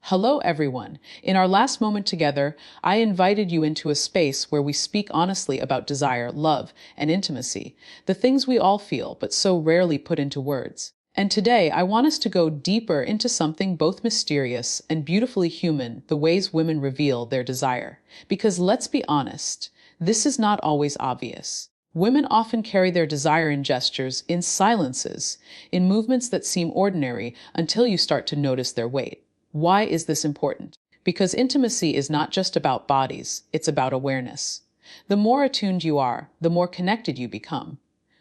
Hello, everyone. In our last moment together, I invited you into a space where we speak honestly about desire, love, and intimacy, the things we all feel but so rarely put into words. And today, I want us to go deeper into something both mysterious and beautifully human, the ways women reveal their desire. Because let's be honest, this is not always obvious. Women often carry their desire in gestures, in silences, in movements that seem ordinary until you start to notice their weight. Why is this important? Because intimacy is not just about bodies, it's about awareness. The more attuned you are, the more connected you become.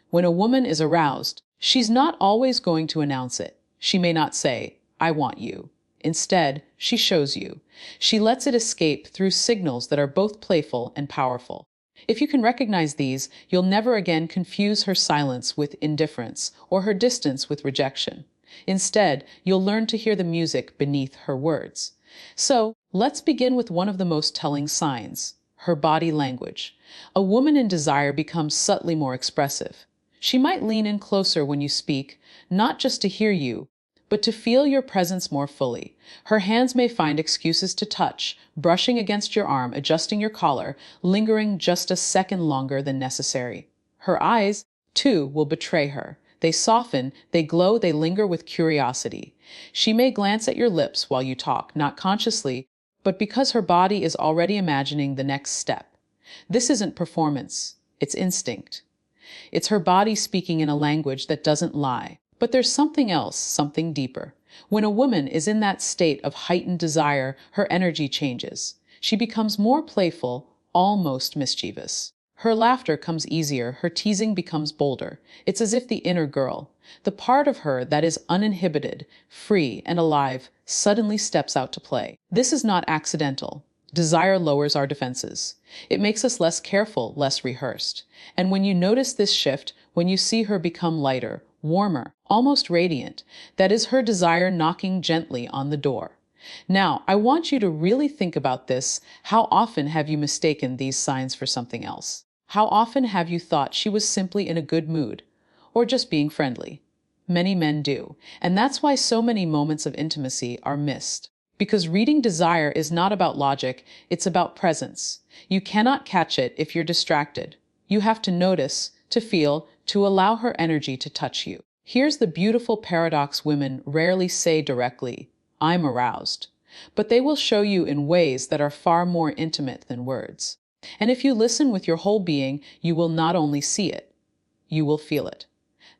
When a woman is aroused, she's not always going to announce it. She may not say, "I want you." Instead, she shows you. She lets it escape through signals that are both playful and powerful. If you can recognize these, you'll never again confuse her silence with indifference or her distance with rejection. Instead, you'll learn to hear the music beneath her words. So, let's begin with one of the most telling signs, her body language. A woman in desire becomes subtly more expressive. She might lean in closer when you speak, not just to hear you, but to feel your presence more fully. Her hands may find excuses to touch, brushing against your arm, adjusting your collar, lingering just a second longer than necessary. Her eyes, too, will betray her. They soften, they glow, they linger with curiosity. She may glance at your lips while you talk, not consciously, but because her body is already imagining the next step. This isn't performance, it's instinct. It's her body speaking in a language that doesn't lie. But there's something else, something deeper. When a woman is in that state of heightened desire, her energy changes. She becomes more playful, almost mischievous. Her laughter comes easier, her teasing becomes bolder. It's as if the inner girl, the part of her that is uninhibited, free, and alive, suddenly steps out to play. This is not accidental. Desire lowers our defenses. It makes us less careful, less rehearsed. And when you notice this shift, when you see her become lighter, warmer, almost radiant, that is her desire knocking gently on the door. Now, I want you to really think about this. How often have you mistaken these signs for something else? How often have you thought she was simply in a good mood, or just being friendly? Many men do, and that's why so many moments of intimacy are missed. Because reading desire is not about logic, it's about presence. You cannot catch it if you're distracted. You have to notice, to feel, to allow her energy to touch you. Here's the beautiful paradox women rarely say directly, "I'm aroused," but they will show you in ways that are far more intimate than words. And if you listen with your whole being, you will not only see it, you will feel it.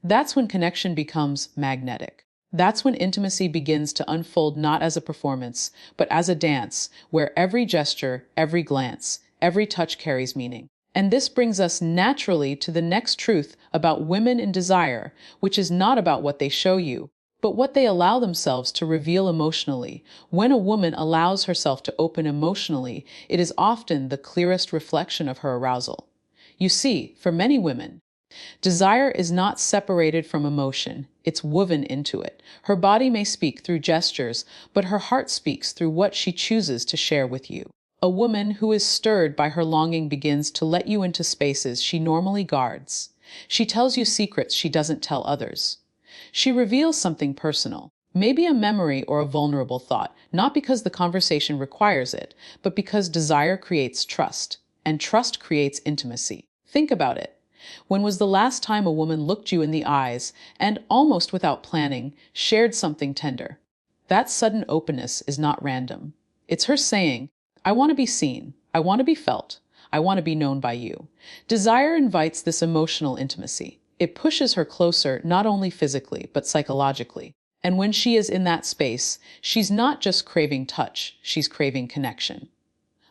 That's when connection becomes magnetic. That's when intimacy begins to unfold not as a performance, but as a dance, where every gesture, every glance, every touch carries meaning. And this brings us naturally to the next truth about women in desire, which is not about what they show you, but what they allow themselves to reveal emotionally. When a woman allows herself to open emotionally, it is often the clearest reflection of her arousal. You see, for many women, desire is not separated from emotion, it's woven into it. Her body may speak through gestures, but her heart speaks through what she chooses to share with you. A woman who is stirred by her longing begins to let you into spaces she normally guards. She tells you secrets she doesn't tell others. She reveals something personal, maybe a memory or a vulnerable thought, not because the conversation requires it, but because desire creates trust, and trust creates intimacy. Think about it. When was the last time a woman looked you in the eyes and, almost without planning, shared something tender? That sudden openness is not random. It's her saying, "I want to be seen. I want to be felt. I want to be known by you." Desire invites this emotional intimacy. It pushes her closer, not only physically, but psychologically. And when she is in that space, she's not just craving touch, she's craving connection.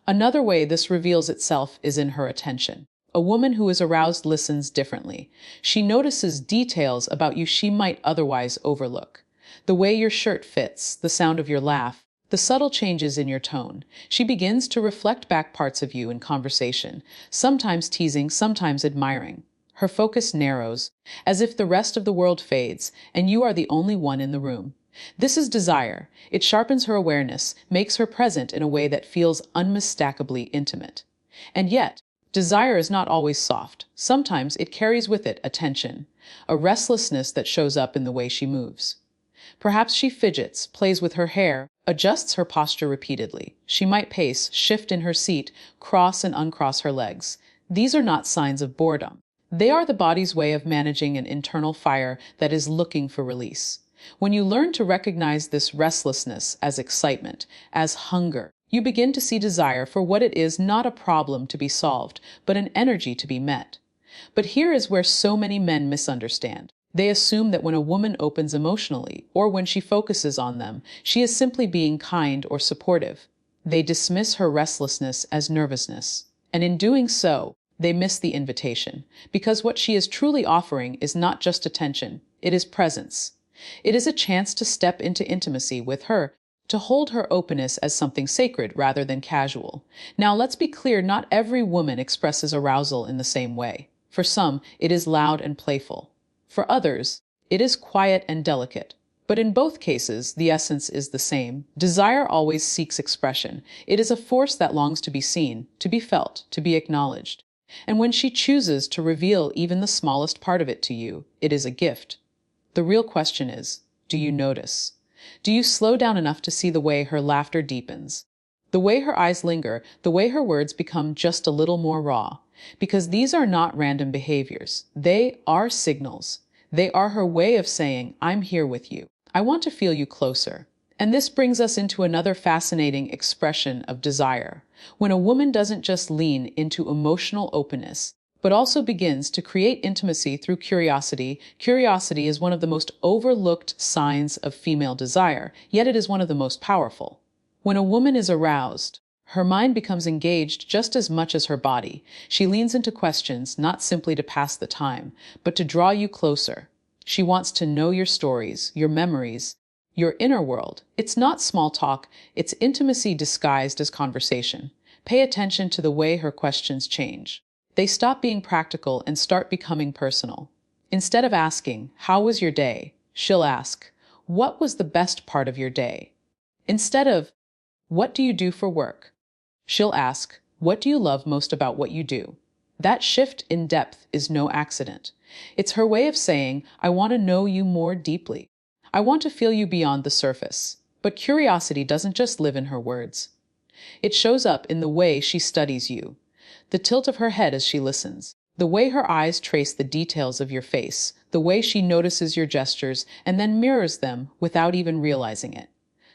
Another way this reveals itself is in her attention. A woman who is aroused listens differently. She notices details about you she might otherwise overlook. The way your shirt fits, the sound of your laugh, the subtle changes in your tone. She begins to reflect back parts of you in conversation, sometimes teasing, sometimes admiring. Her focus narrows, as if the rest of the world fades, and you are the only one in the room. This is desire. It sharpens her awareness, makes her present in a way that feels unmistakably intimate. And yet, desire is not always soft. Sometimes it carries with it a tension, a restlessness that shows up in the way she moves. Perhaps she fidgets, plays with her hair, adjusts her posture repeatedly. She might pace, shift in her seat, cross and uncross her legs. These are not signs of boredom. They are the body's way of managing an internal fire that is looking for release. When you learn to recognize this restlessness as excitement, as hunger, you begin to see desire for what it is, not a problem to be solved, but an energy to be met. But here is where so many men misunderstand. They assume that when a woman opens emotionally, or when she focuses on them, she is simply being kind or supportive. They dismiss her restlessness as nervousness. And in doing so, they miss the invitation, because what she is truly offering is not just attention, it is presence. It is a chance to step into intimacy with her, to hold her openness as something sacred rather than casual. Now, let's be clear, not every woman expresses arousal in the same way. For some, it is loud and playful. For others, it is quiet and delicate. But in both cases, the essence is the same. Desire always seeks expression. It is a force that longs to be seen, to be felt, to be acknowledged. And when she chooses to reveal even the smallest part of it to you, it is a gift. The real question is, do you notice? Do you slow down enough to see the way her laughter deepens? The way her eyes linger, the way her words become just a little more raw? Because these are not random behaviors. They are signals. They are her way of saying, I'm here with you. I want to feel you closer. And this brings us into another fascinating expression of desire. When a woman doesn't just lean into emotional openness, but also begins to create intimacy through curiosity. Curiosity is one of the most overlooked signs of female desire, yet it is one of the most powerful. When a woman is aroused, her mind becomes engaged just as much as her body. She leans into questions, not simply to pass the time, but to draw you closer. She wants to know your stories, your memories, your inner world. It's not small talk, it's intimacy disguised as conversation. Pay attention to the way her questions change. They stop being practical and start becoming personal. Instead of asking, "How was your day?" she'll ask, "What was the best part of your day?" Instead of, "What do you do for work?" she'll ask, "What do you love most about what you do?" That shift in depth is no accident. It's her way of saying, I want to know you more deeply. I want to feel you beyond the surface. But curiosity doesn't just live in her words. It shows up in the way she studies you. The tilt of her head as she listens, the way her eyes trace the details of your face, the way she notices your gestures and then mirrors them without even realizing it.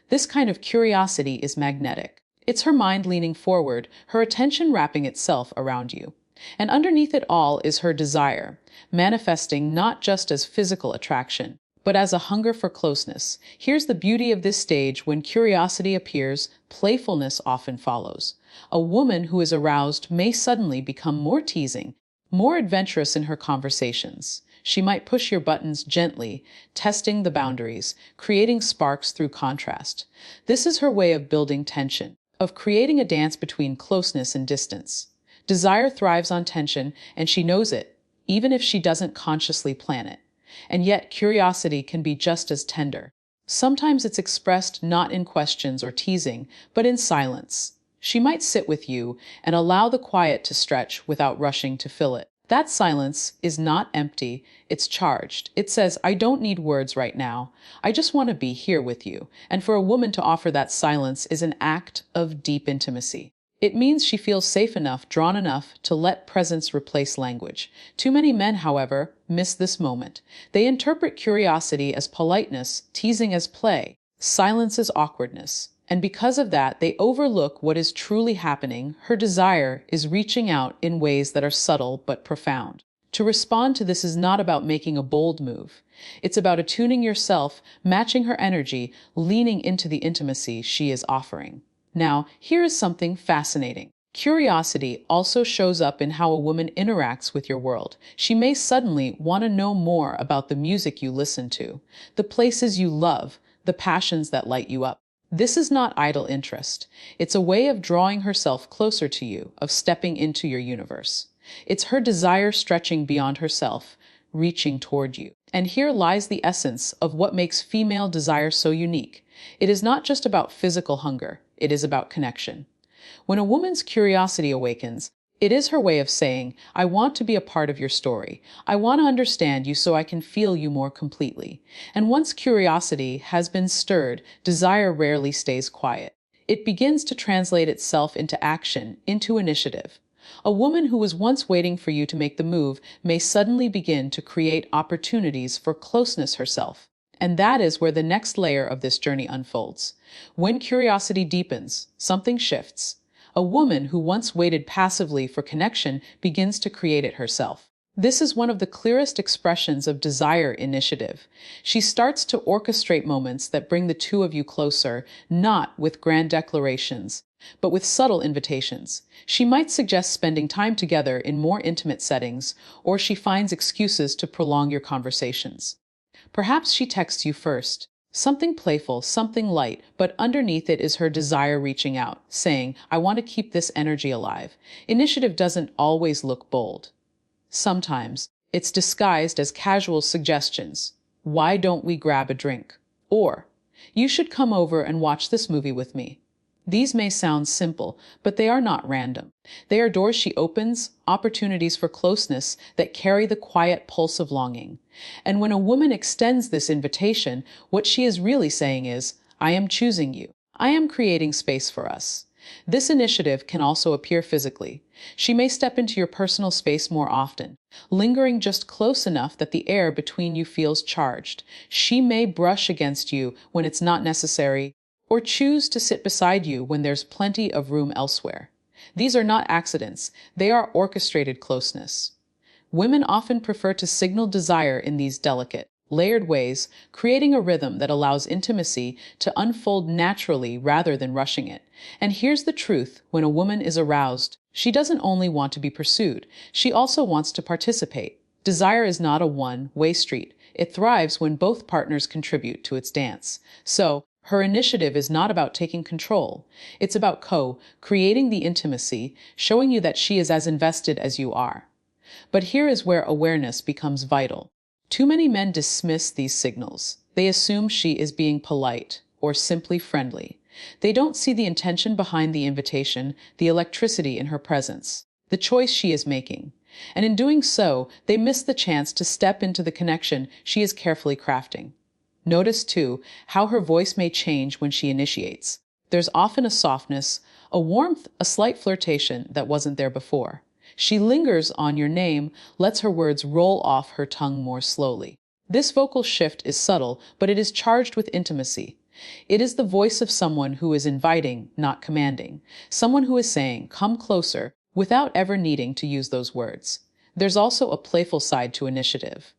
This kind of curiosity is magnetic. It's her mind leaning forward, her attention wrapping itself around you. And underneath it all is her desire, manifesting not just as physical attraction, but as a hunger for closeness. Here's the beauty of this stage: when curiosity appears, playfulness often follows. A woman who is aroused may suddenly become more teasing, more adventurous in her conversations. She might push your buttons gently, testing the boundaries, creating sparks through contrast. This is her way of building tension, of creating a dance between closeness and distance. Desire thrives on tension, and she knows it, even if she doesn't consciously plan it. And yet, curiosity can be just as tender. Sometimes it's expressed not in questions or teasing, but in silence. She might sit with you and allow the quiet to stretch without rushing to fill it. That silence is not empty, it's charged. It says, I don't need words right now. I just want to be here with you. And for a woman to offer that silence is an act of deep intimacy. It means she feels safe enough, drawn enough to let presence replace language. Too many men, however, miss this moment. They interpret curiosity as politeness, teasing as play, silence as awkwardness. And because of that, they overlook what is truly happening. Her desire is reaching out in ways that are subtle but profound. To respond to this is not about making a bold move. It's about attuning yourself, matching her energy, leaning into the intimacy she is offering. Now, here is something fascinating. Curiosity also shows up in how a woman interacts with your world. She may suddenly want to know more about the music you listen to, the places you love, the passions that light you up. This is not idle interest. It's a way of drawing herself closer to you, of stepping into your universe. It's her desire stretching beyond herself, reaching toward you. And here lies the essence of what makes female desire so unique. It is not just about physical hunger. It is about connection. When a woman's curiosity awakens, It is her way of saying, I want to be a part of your story. I want to understand you so I can feel you more completely. And once curiosity has been stirred, desire rarely stays quiet. It begins to translate itself into action, into initiative. A woman who was once waiting for you to make the move may suddenly begin to create opportunities for closeness herself. And that is where the next layer of this journey unfolds. When curiosity deepens, something shifts. A woman who once waited passively for connection begins to create it herself. This is one of the clearest expressions of desire initiative. She starts to orchestrate moments that bring the two of you closer, not with grand declarations, but with subtle invitations. She might suggest spending time together in more intimate settings, or she finds excuses to prolong your conversations. Perhaps she texts you first. Something playful, something light, but underneath it is her desire reaching out, saying, I want to keep this energy alive. Initiative doesn't always look bold. Sometimes it's disguised as casual suggestions. Why don't we grab a drink? Or, you should come over and watch this movie with me. These may sound simple, but they are not random. They are doors she opens, opportunities for closeness that carry the quiet pulse of longing. And when a woman extends this invitation, what she is really saying is, I am choosing you. I am creating space for us. This initiative can also appear physically. She may step into your personal space more often, lingering just close enough that the air between you feels charged. She may brush against you when it's not necessary, or choose to sit beside you when there's plenty of room elsewhere. These are not accidents, they are orchestrated closeness. Women often prefer to signal desire in these delicate, layered ways, creating a rhythm that allows intimacy to unfold naturally rather than rushing it. And here's the truth, when a woman is aroused, she doesn't only want to be pursued, she also wants to participate. Desire is not a one-way street. It thrives when both partners contribute to its dance. So, her initiative is not about taking control. It's about creating the intimacy, showing you that she is as invested as you are. But here is where awareness becomes vital. Too many men dismiss these signals. They assume she is being polite or simply friendly. They don't see the intention behind the invitation, the electricity in her presence, the choice she is making. And in doing so, they miss the chance to step into the connection she is carefully crafting. Notice, too, how her voice may change when she initiates. There's often a softness, a warmth, a slight flirtation that wasn't there before. She lingers on your name, lets her words roll off her tongue more slowly. This vocal shift is subtle, but it is charged with intimacy. It is the voice of someone who is inviting, not commanding. Someone who is saying, come closer, without ever needing to use those words. There's also a playful side to initiative.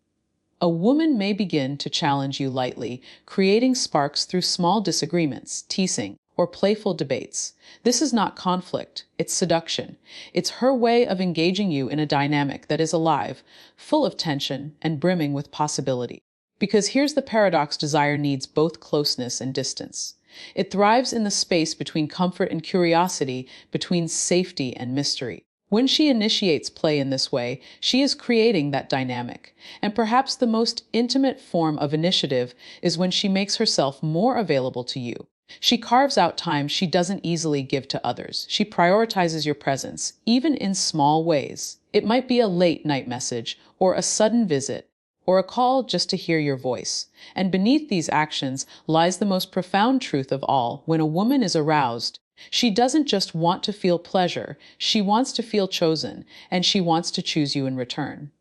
A woman may begin to challenge you lightly, creating sparks through small disagreements, teasing, or playful debates. This is not conflict, it's seduction. It's her way of engaging you in a dynamic that is alive, full of tension, and brimming with possibility. Because here's the paradox: desire needs both closeness and distance. It thrives in the space between comfort and curiosity, between safety and mystery. When she initiates play in this way, she is creating that dynamic. And perhaps the most intimate form of initiative is when she makes herself more available to you. She carves out time she doesn't easily give to others. She prioritizes your presence, even in small ways. It might be a late night message, or a sudden visit, or a call just to hear your voice. And beneath these actions lies the most profound truth of all. When a woman is aroused, she doesn't just want to feel pleasure, she wants to feel chosen, and she wants to choose you in return.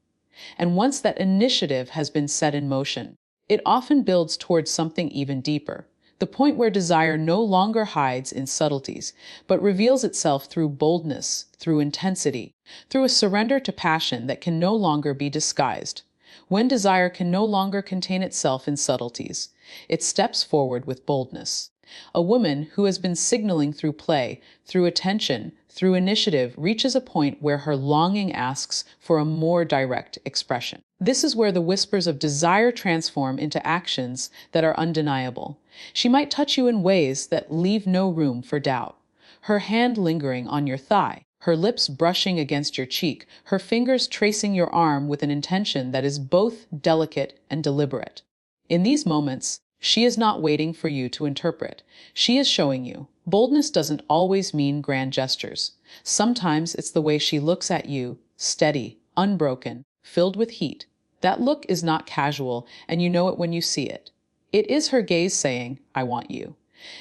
And once that initiative has been set in motion, it often builds towards something even deeper, the point where desire no longer hides in subtleties, but reveals itself through boldness, through intensity, through a surrender to passion that can no longer be disguised. When desire can no longer contain itself in subtleties, it steps forward with boldness. A woman who has been signaling through play, through attention, through initiative, reaches a point where her longing asks for a more direct expression. This is where the whispers of desire transform into actions that are undeniable. She might touch you in ways that leave no room for doubt. Her hand lingering on your thigh, her lips brushing against your cheek, her fingers tracing your arm with an intention that is both delicate and deliberate. In these moments, she is not waiting for you to interpret. She is showing you, Boldness doesn't always mean grand gestures. Sometimes it's the way she looks at you, steady, unbroken, filled with heat. That look is not casual, and you know it when you see it. It is her gaze saying, I want you.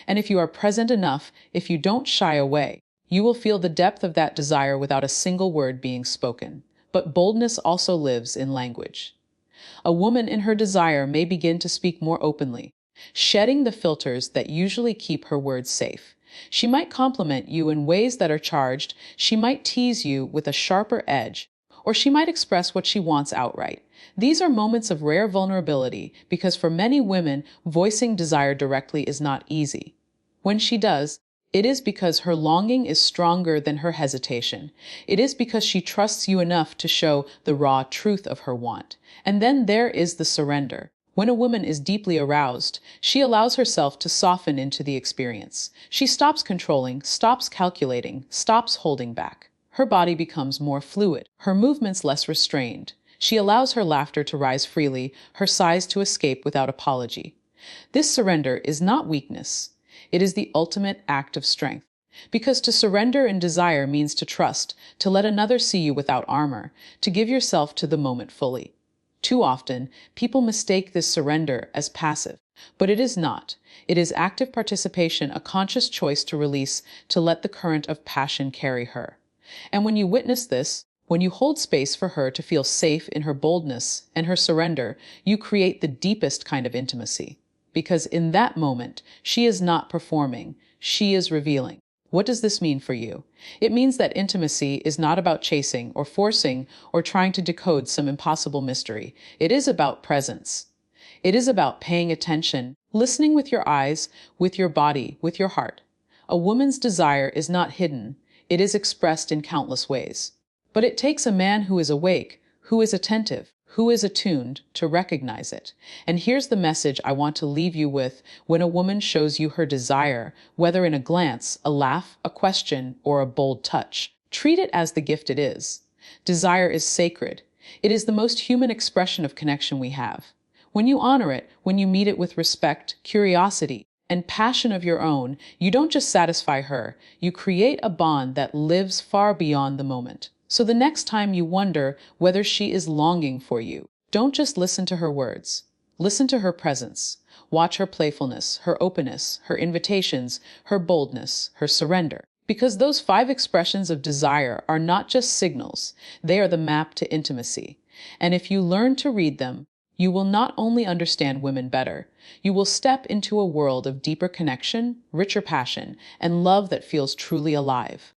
And if you are present enough, if you don't shy away, you will feel the depth of that desire without a single word being spoken. But boldness also lives in language. A woman in her desire may begin to speak more openly, shedding the filters that usually keep her words safe. She might compliment you in ways that are charged, she might tease you with a sharper edge, or she might express what she wants outright. These are moments of rare vulnerability because for many women, voicing desire directly is not easy. When she does, it is because her longing is stronger than her hesitation. It is because she trusts you enough to show the raw truth of her want. And then there is the surrender. When a woman is deeply aroused, she allows herself to soften into the experience. She stops controlling, stops calculating, stops holding back. Her body becomes more fluid, her movements less restrained. She allows her laughter to rise freely, her sighs to escape without apology. This surrender is not weakness. It is the ultimate act of strength. Because to surrender in desire means to trust, to let another see you without armor, to give yourself to the moment fully. Too often, people mistake this surrender as passive, but it is not. It is active participation, a conscious choice to release, to let the current of passion carry her. And when you witness this, when you hold space for her to feel safe in her boldness and her surrender, you create the deepest kind of intimacy. Because in that moment, she is not performing, she is revealing. What does this mean for you? It means that intimacy is not about chasing or forcing or trying to decode some impossible mystery. It is about presence. It is about paying attention, listening with your eyes, with your body, with your heart. A woman's desire is not hidden. It is expressed in countless ways. But it takes a man who is awake, who is attentive, who is attuned to recognize it. And here's the message I want to leave you with when a woman shows you her desire, whether in a glance, a laugh, a question, or a bold touch. Treat it as the gift it is. Desire is sacred. It is the most human expression of connection we have. When you honor it, when you meet it with respect, curiosity, and passion of your own, you don't just satisfy her, you create a bond that lives far beyond the moment. So the next time you wonder whether she is longing for you, don't just listen to her words. Listen to her presence. Watch her playfulness, her openness, her invitations, her boldness, her surrender. Because those 5 expressions of desire are not just signals, they are the map to intimacy. And if you learn to read them, you will not only understand women better, you will step into a world of deeper connection, richer passion, and love that feels truly alive.